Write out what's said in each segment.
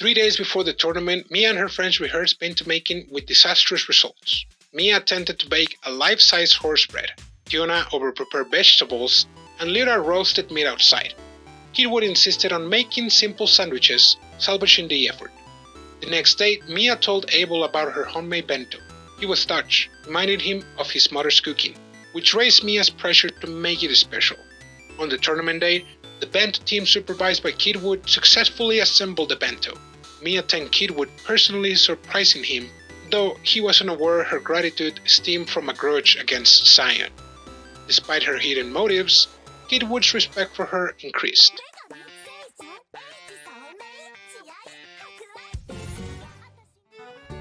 3 days before the tournament, Mia and her friends rehearsed bento-making with disastrous results. Mia attempted to bake a life-size horse bread, Tiona over-prepared vegetables, and Liora roasted meat outside. Keithwood insisted on making simple sandwiches, salvaging the effort. The next day, Mia told Abel about her homemade bento. He was touched, reminding him of his mother's cooking, which raised Mia's pressure to make it special. On the tournament day, the bento team supervised by Keithwood successfully assembled the bento. Mia thanked Keithwood, personally surprising him, though he wasn't aware her gratitude stemmed from a grudge against Sion. Despite her hidden motives, Keithwood's respect for her increased.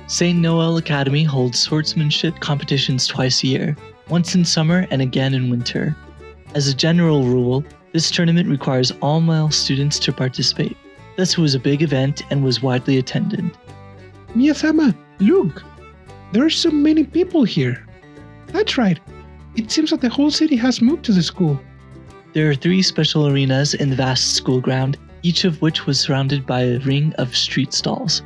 St. Noel Academy holds swordsmanship competitions twice a year, once in summer and again in winter. As a general rule, this tournament requires all male students to participate. Thus it was a big event and was widely attended. Mia-sama, look! There are so many people here. That's right. It seems that the whole city has moved to the school. There are 3 special arenas in the vast school ground, each of which was surrounded by a ring of street stalls.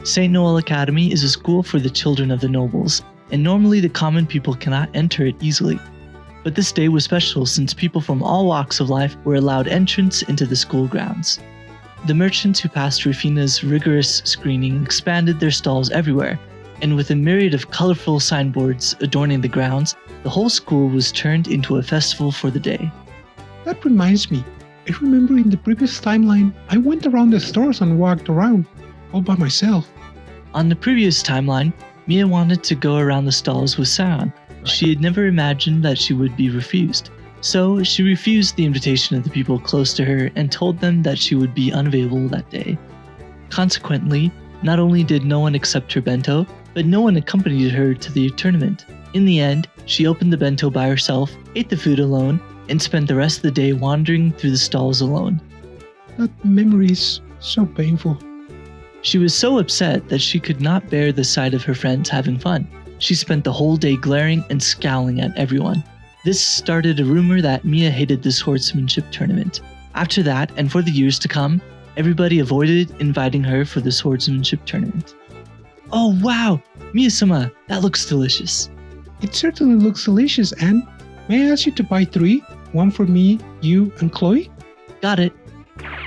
St. Noel Academy is a school for the children of the nobles, and normally the common people cannot enter it easily. But this day was special since people from all walks of life were allowed entrance into the school grounds. The merchants who passed Rufina's rigorous screening expanded their stalls everywhere, and with a myriad of colorful signboards adorning the grounds, the whole school was turned into a festival for the day. That reminds me, I remember in the previous timeline, I went around the stores and walked around, all by myself. On the previous timeline, Mia wanted to go around the stalls with Sion. She had never imagined that she would be refused. So she refused the invitation of the people close to her and told them that she would be unavailable that day. Consequently, not only did no one accept her bento, but no one accompanied her to the tournament. In the end, she opened the bento by herself, ate the food alone, and spent the rest of the day wandering through the stalls alone. That memory is so painful. She was so upset that she could not bear the sight of her friends having fun. She spent the whole day glaring and scowling at everyone. This started a rumor that Mia hated the swordsmanship tournament. After that, and for the years to come, everybody avoided inviting her for the swordsmanship tournament. Oh wow! Mia-sama, that looks delicious. It certainly looks delicious, and may I ask you to buy 3? One for me, you, and Chloe? Got it.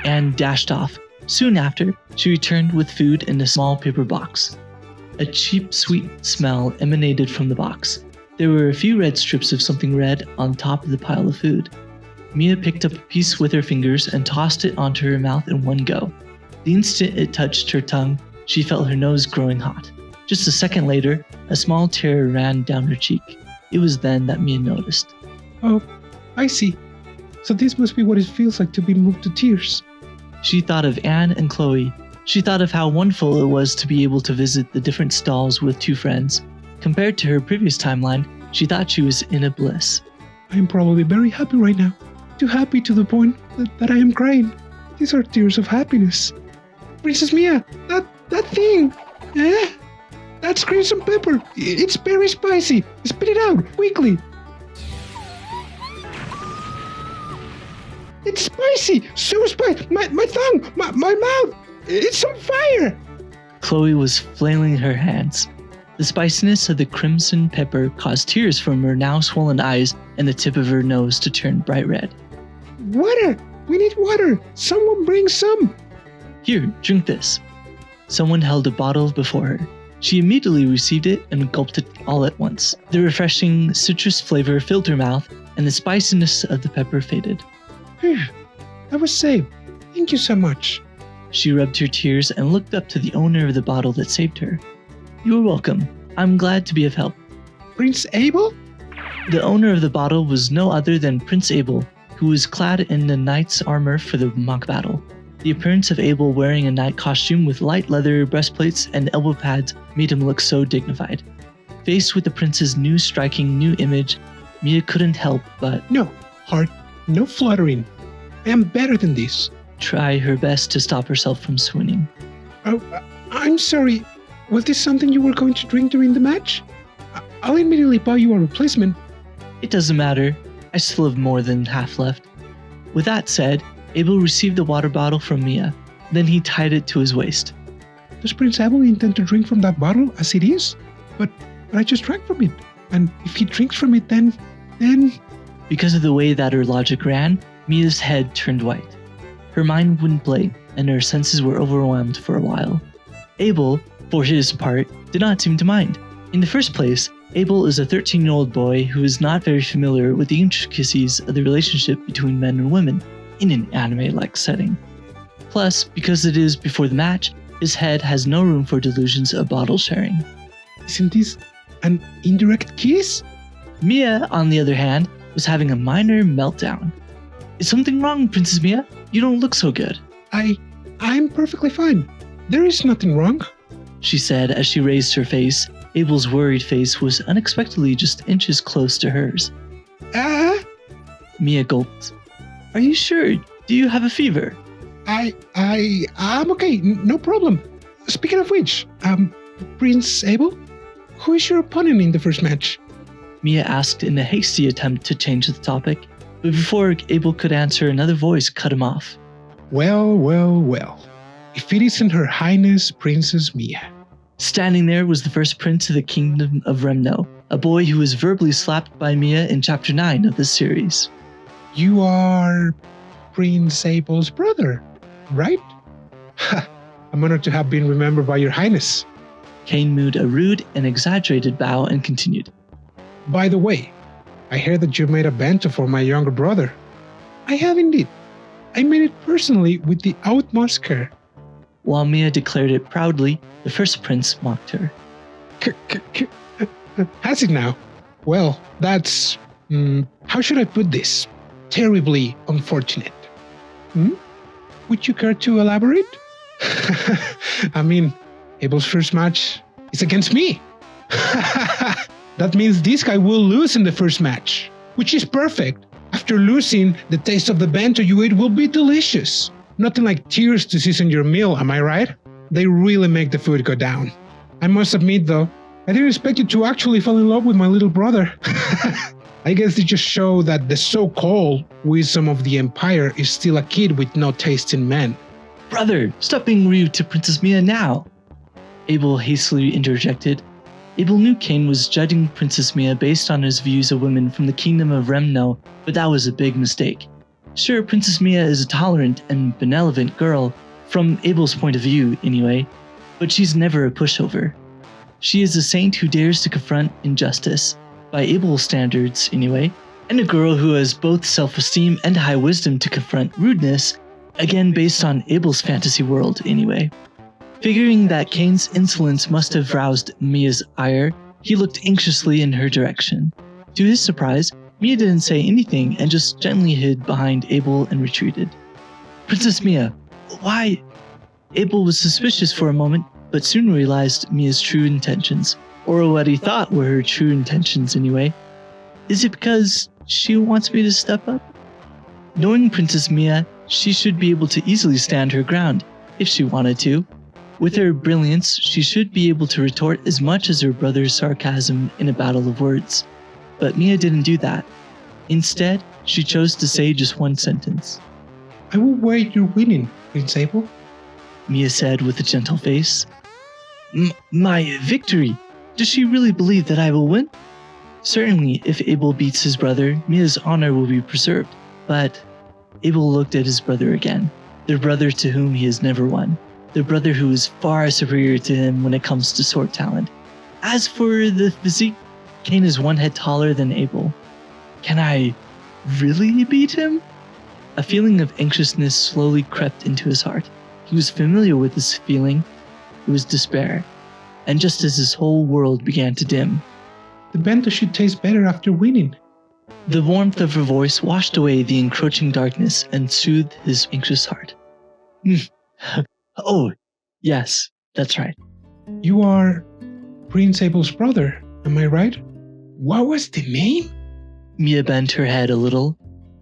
Anne dashed off. Soon after, she returned with food in a small paper box. A cheap, sweet smell emanated from the box. There were a few red strips of something red on top of the pile of food. Mia picked up a piece with her fingers and tossed it onto her mouth in one go. The instant it touched her tongue, she felt her nose growing hot. Just a second later, a small tear ran down her cheek. It was then that Mia noticed. Oh, I see. So this must be what it feels like to be moved to tears. She thought of Anne and Chloe. She thought of how wonderful it was to be able to visit the different stalls with 2 friends. Compared to her previous timeline, she thought she was in a bliss. I am probably very happy right now. Too happy to the point that I am crying. These are tears of happiness. Princess Mia, that thing! Eh? That's crimson pepper. It's very spicy. Spit it out, quickly. It's spicy! So spicy! My tongue! My mouth! It's on fire! Chloe was flailing her hands. The spiciness of the crimson pepper caused tears from her now swollen eyes and the tip of her nose to turn bright red. Water! We need water! Someone bring some! Here, drink this. Someone held a bottle before her. She immediately received it and gulped it all at once. The refreshing citrus flavor filled her mouth, and the spiciness of the pepper faded. Phew, I was saved. Thank you so much. She rubbed her tears and looked up to the owner of the bottle that saved her. You are welcome. I'm glad to be of help. Prince Abel? The owner of the bottle was no other than Prince Abel, who was clad in the knight's armor for the mock battle. The appearance of Abel wearing a knight costume with light leather breastplates and elbow pads made him look so dignified. Faced with the prince's striking new image, Mia couldn't help but No, heart, no fluttering. I am better than this. Try her best to stop herself from swooning. Oh, I'm sorry. Was this something you were going to drink during the match? I'll immediately buy you a replacement. It doesn't matter. I still have more than half left. With that said, Abel received the water bottle from Mia. Then he tied it to his waist. does Prince Abel intend to drink from that bottle as it is? But I just drank from it. And if he drinks from it, then... Because of the way that her logic ran, Mia's head turned white. Her mind wouldn't play, and her senses were overwhelmed for a while. Abel, for his part, did not seem to mind. In the first place, Abel is a 13-year-old boy who is not very familiar with the intricacies of the relationship between men and women in an anime-like setting. Plus, because it is before the match, his head has no room for delusions of bottle sharing. Isn't this an indirect kiss? Mia, on the other hand, was having a minor meltdown. Is something wrong, Princess Mia? You don't look so good. I'm perfectly fine. There is nothing wrong, she said as she raised her face. Abel's worried face was unexpectedly just inches close to hers. Mia gulped. Are you sure? Do you have a fever? I'm okay, no problem. Speaking of which, Prince Abel, who is your opponent in the first match? Mia asked in a hasty attempt to change the topic, but before Abel could answer, another voice cut him off. Well. If it isn't Her Highness Princess Mia. Standing there was the first prince of the Kingdom of Remno, a boy who was verbally slapped by Mia in Chapter 9 of this series. You are Prince Abel's brother, right? I'm honored to have been remembered by Your Highness. Cain moved a rude and exaggerated bow and continued. By the way, I heard that you made a bento for my younger brother. I have indeed. I made it personally with the utmost care. While Mia declared it proudly, the first prince mocked her. Has it now? Well, that's... how should I put this? Terribly unfortunate. Would you care to elaborate? I mean, Abel's first match is against me. That means this guy will lose in the first match, which is perfect. After losing, the taste of the bento you ate will be delicious. Nothing like tears to season your meal, am I right? They really make the food go down. I must admit though, I didn't expect you to actually fall in love with my little brother. I guess they just show that the so-called wisdom of the Empire is still a kid with no taste in men. Brother, stop being rude to Princess Mia now. Abel hastily interjected. Abel knew Cain was judging Princess Mia based on his views of women from the Kingdom of Remno, but that was a big mistake. Sure, Princess Mia is a tolerant and benevolent girl, from Abel's point of view anyway, but she's never a pushover. She is a saint who dares to confront injustice, by Abel's standards anyway, and a girl who has both self-esteem and high wisdom to confront rudeness, again based on Abel's fantasy world anyway. Figuring that Cain's insolence must have roused Mia's ire, he looked anxiously in her direction. To his surprise, Mia didn't say anything and just gently hid behind Abel and retreated. Princess Mia, why? Abel was suspicious for a moment, but soon realized Mia's true intentions, or what he thought were her true intentions anyway. Is it because she wants me to step up? Knowing Princess Mia, she should be able to easily stand her ground, if she wanted to. With her brilliance, she should be able to retort as much as her brother's sarcasm in a battle of words. But Mia didn't do that. Instead, she chose to say just one sentence. I will wait your winning, Prince Abel, Mia said with a gentle face. My victory! Does she really believe that I will win? Certainly, if Abel beats his brother, Mia's honor will be preserved. But Abel looked at his brother again, the brother to whom he has never won, the brother who is far superior to him when it comes to sword talent. As for the physique, Cain is one head taller than Abel. Can I really beat him? A feeling of anxiousness slowly crept into his heart. He was familiar with this feeling. It was despair. And just as his whole world began to dim, the bento should taste better after winning. The warmth of her voice washed away the encroaching darkness and soothed his anxious heart. Oh, yes, that's right. You are Prince Abel's brother, am I right? What was the name? Mia bent her head a little.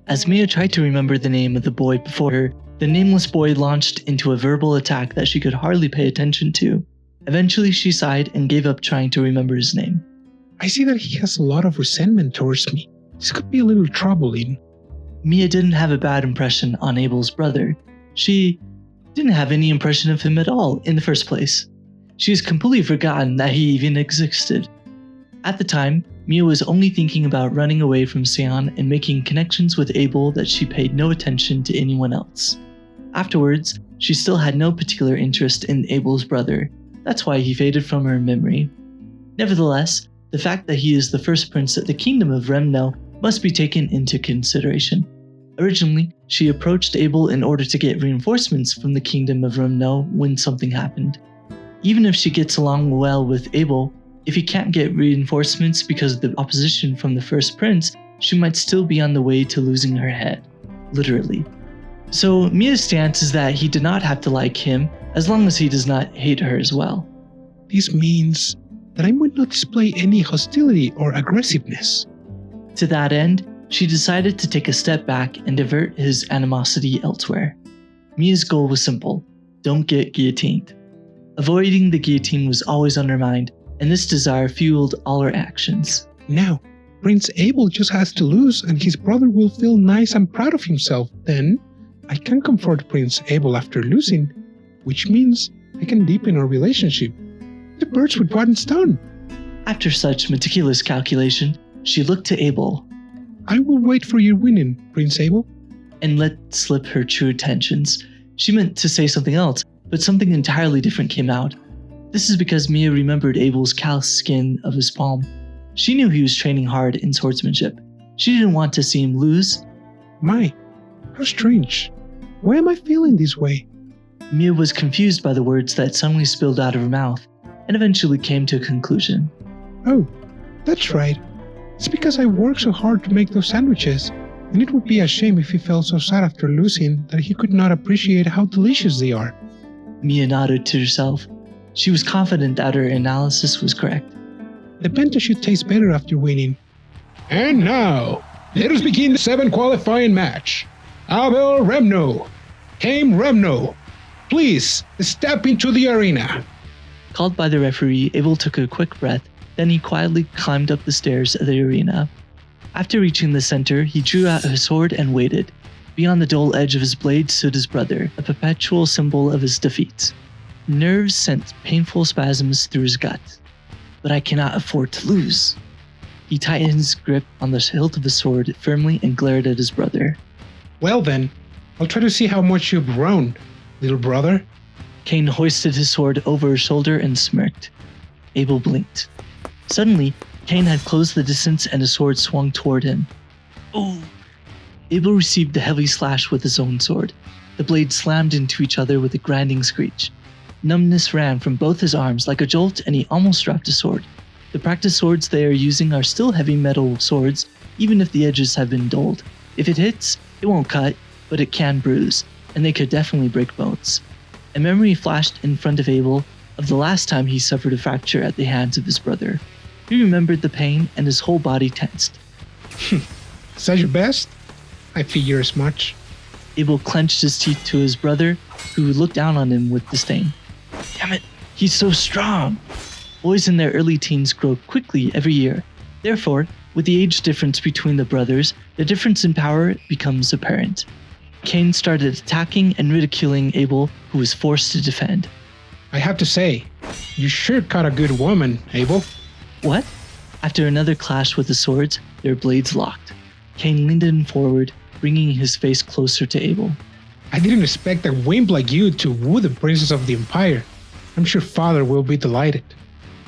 As Mia tried to remember the name of the boy before her, the nameless boy launched into a verbal attack that she could hardly pay attention to. Eventually she sighed and gave up trying to remember his name. I see that he has a lot of resentment towards me. This could be a little troubling. Mia didn't have a bad impression on Abel's brother. She didn't have any impression of him at all in the first place. She has completely forgotten that he even existed. At the time, Mia was only thinking about running away from Sion and making connections with Abel that she paid no attention to anyone else. Afterwards, she still had no particular interest in Abel's brother. That's why he faded from her memory. Nevertheless, the fact that he is the first prince of the kingdom of Remno must be taken into consideration. Originally, she approached Abel in order to get reinforcements from the kingdom of Remno when something happened. Even if she gets along well with Abel, if he can't get reinforcements because of the opposition from the first prince, she might still be on the way to losing her head. Literally. So Mia's stance is that he did not have to like him as long as he does not hate her as well. This means that I might not display any hostility or aggressiveness. To that end, she decided to take a step back and divert his animosity elsewhere. Mia's goal was simple: don't get guillotined. Avoiding the guillotine was always on her mind, and this desire fueled all her actions. Now, Prince Abel just has to lose and his brother will feel nice and proud of himself. Then, I can comfort Prince Abel after losing, which means I can deepen our relationship. The birds with one stone. After such meticulous calculation, she looked to Abel. I will wait for your winning, Prince Abel. And let slip her true intentions. She meant to say something else, but something entirely different came out. This is because Mia remembered Abel's calloused skin of his palm. She knew he was training hard in swordsmanship. She didn't want to see him lose. My, how strange. Why am I feeling this way? Mia was confused by the words that suddenly spilled out of her mouth, and eventually came to a conclusion. Oh, that's right. It's because I worked so hard to make those sandwiches, and it would be a shame if he felt so sad after losing that he could not appreciate how delicious they are. Mia nodded to herself. She was confident that her analysis was correct. The bento should taste better after winning. And now, let us begin the 7th qualifying match. Abel Remno, Cain Remno, please step into the arena. Called by the referee, Abel took a quick breath, then he quietly climbed up the stairs of the arena. After reaching the center, he drew out his sword and waited. Beyond the dull edge of his blade stood his brother, a perpetual symbol of his defeat. Nerves sent painful spasms through his gut. But I cannot afford to lose. He tightened his grip on the hilt of his sword firmly and glared at his brother. Well then, I'll try to see how much you've grown, little brother. Cain hoisted his sword over his shoulder and smirked. Abel blinked. Suddenly, Cain had closed the distance and his sword swung toward him. Oh! Abel received a heavy slash with his own sword. The blades slammed into each other with a grinding screech. Numbness ran from both his arms like a jolt and he almost dropped his sword. The practice swords they are using are still heavy metal swords, even if the edges have been dulled. If it hits, it won't cut, but it can bruise, and they could definitely break bones. A memory flashed in front of Abel of the last time he suffered a fracture at the hands of his brother. He remembered the pain and his whole body tensed. Is that your best? I figure as much. Abel clenched his teeth to his brother, who looked down on him with disdain. Damn it, he's so strong! Boys in their early teens grow quickly every year. Therefore, with the age difference between the brothers, the difference in power becomes apparent. Cain started attacking and ridiculing Abel, who was forced to defend. I have to say, you sure caught a good woman, Abel. What? After another clash with the swords, their blades locked. Cain leaned in forward, bringing his face closer to Abel. I didn't expect a wimp like you to woo the princess of the Empire. I'm sure father will be delighted.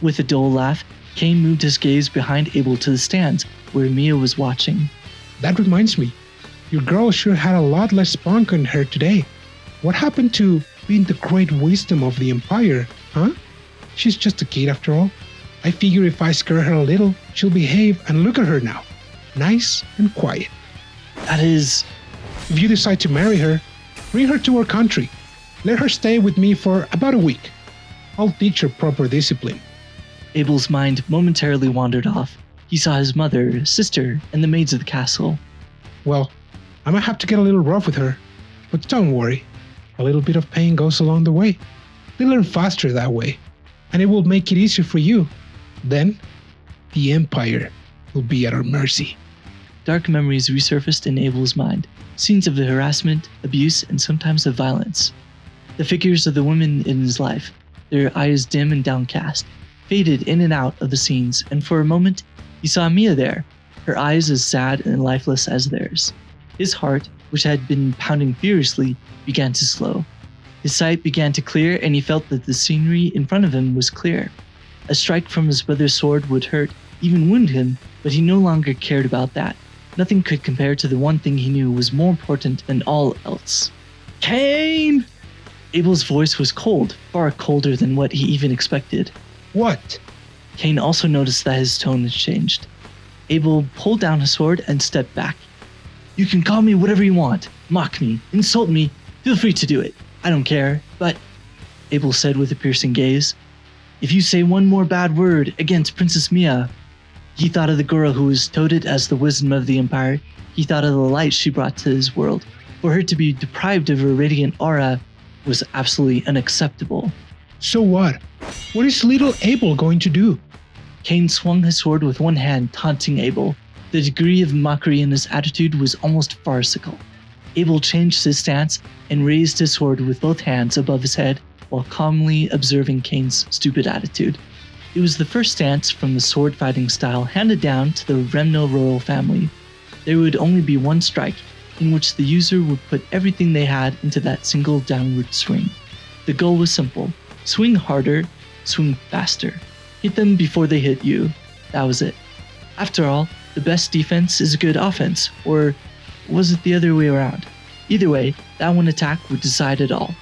With a dull laugh, Cain moved his gaze behind Abel to the stands, where Mia was watching. That reminds me, your girl sure had a lot less spunk on her today. What happened to being the great wisdom of the Empire, huh? She's just a kid after all. I figure if I scare her a little, she'll behave, and look at her now. Nice and quiet. That is... If you decide to marry her, bring her to our country. Let her stay with me for about a week. I'll teach her proper discipline. Abel's mind momentarily wandered off. He saw his mother, sister, and the maids of the castle. Well, I might have to get a little rough with her, but don't worry. A little bit of pain goes along the way. They learn faster that way, and it will make it easier for you. Then, the Empire will be at our mercy. Dark memories resurfaced in Abel's mind, scenes of the harassment, abuse, and sometimes of violence. The figures of the women in his life, their eyes dim and downcast, faded in and out of the scenes, and for a moment he saw Mia there, her eyes as sad and lifeless as theirs. His heart, which had been pounding furiously, began to slow. His sight began to clear, and he felt that the scenery in front of him was clear. A strike from his brother's sword would hurt, even wound him, but he no longer cared about that. Nothing could compare to the one thing he knew was more important than all else. Cain! Abel's voice was cold, far colder than what he even expected. What? Cain also noticed that his tone had changed. Abel pulled down his sword and stepped back. You can call me whatever you want, mock me, insult me, feel free to do it. I don't care, but, Abel said with a piercing gaze, if you say one more bad word against Princess Mia. He thought of the girl who was touted as the wisdom of the Empire. He thought of the light she brought to his world. For her to be deprived of her radiant aura was absolutely unacceptable. So what? What is little Abel going to do? Cain swung his sword with one hand, taunting Abel. The degree of mockery in his attitude was almost farcical. Abel changed his stance and raised his sword with both hands above his head while calmly observing Cain's stupid attitude. It was the first stance from the sword-fighting style handed down to the Remno royal family. There would only be one strike, in which the user would put everything they had into that single downward swing. The goal was simple. Swing harder, swing faster. Hit them before they hit you. That was it. After all, the best defense is a good offense, or was it the other way around? Either way, that one attack would decide it all.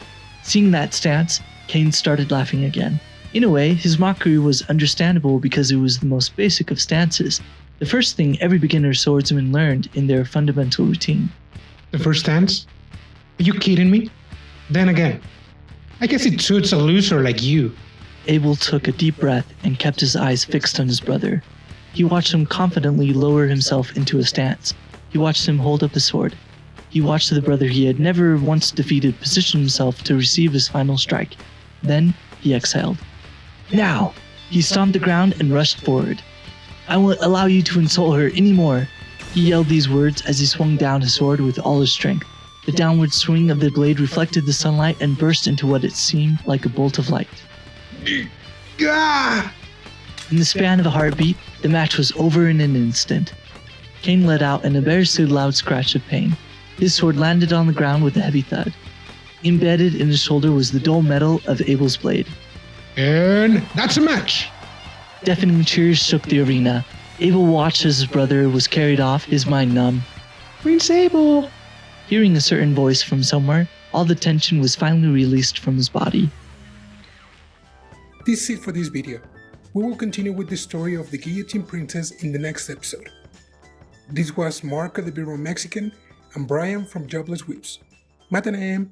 Seeing that stance, Cain started laughing again. In a way, his mockery was understandable because it was the most basic of stances, the first thing every beginner swordsman learned in their fundamental routine. The first stance? Are you kidding me? Then again, I guess it suits a loser like you. Abel took a deep breath and kept his eyes fixed on his brother. He watched him confidently lower himself into a stance. He watched him hold up the sword. He watched the brother he had never once defeated position himself to receive his final strike. Then he exhaled. Now! He stomped the ground and rushed forward. I won't allow you to insult her anymore. He yelled these words as he swung down his sword with all his strength. The downward swing of the blade reflected the sunlight and burst into what it seemed like a bolt of light. Gah! In the span of a heartbeat, the match was over in an instant. Cain let out an embarrassingly loud scratch of pain. His sword landed on the ground with a heavy thud. Embedded in his shoulder was the dull metal of Abel's blade. And that's a match! Deafening cheers shook the arena. Abel watched as his brother was carried off, his mind numb. Prince Abel! Hearing a certain voice from somewhere, all the tension was finally released from his body. This is it for this video. We will continue with the story of the Guillotine Princess in the next episode. This was Marco the Bureau Mexican and Brian from Jobless Whips. Matanem!